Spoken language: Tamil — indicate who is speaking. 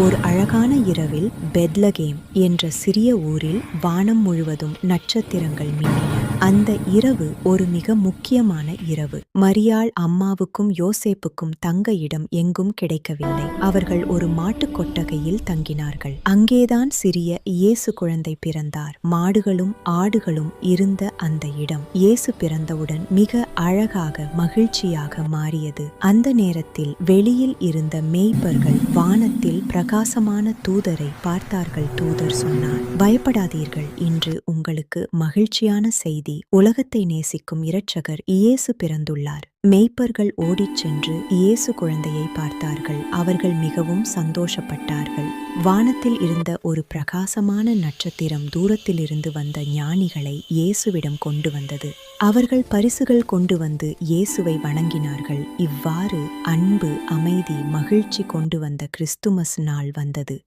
Speaker 1: ஓர் அழகான இரவில் பெத்லகேம் என்ற சிறிய ஊரில் வானம் முழுவதும் நட்சத்திரங்கள் மின்னின. அந்த இரவு ஒரு மிக முக்கியமான இரவு. மரியாள் அம்மாவுக்கும் யோசேப்புக்கும் தங்க இடம் எங்கும் கிடைக்கவில்லை. அவர்கள் ஒரு மாட்டுக் கொட்டகையில் தங்கினார்கள். அங்கேதான் சிறிய இயேசு குழந்தை பிறந்தார். மாடுகளும் ஆடுகளும் இருந்த அந்த இடம் இயேசு பிறந்தவுடன் மிக அழகாக மகிழ்ச்சியாக மாறியது. அந்த நேரத்தில் வெளியில் இருந்த மேய்ப்பர்கள் வானத்தில் பிரகாசமான தூதரை பார்த்தார்கள். தூதர் சொன்னார், பயப்படாதீர்கள், இன்று உங்களுக்கு மகிழ்ச்சியான செய்தி. உலகத்தை நேசிக்கும் இரட்சகர் இயேசு பிறந்துள்ளார். மேய்ப்பர்கள் ஓடிச் சென்று இயேசு குழந்தையை பார்த்தார்கள். அவர்கள் மிகவும் சந்தோஷப்பட்டார்கள். வானத்தில் இருந்த ஒரு பிரகாசமான நட்சத்திரம் தூரத்திலிருந்து வந்த ஞானிகளை இயேசுவிடம் கொண்டு வந்தது. அவர்கள் பரிசுகள் கொண்டு வந்து இயேசுவை வணங்கினார்கள். இவ்வாறு அன்பு, அமைதி, மகிழ்ச்சி கொண்டு வந்த கிறிஸ்துமஸ் நாள் வந்தது.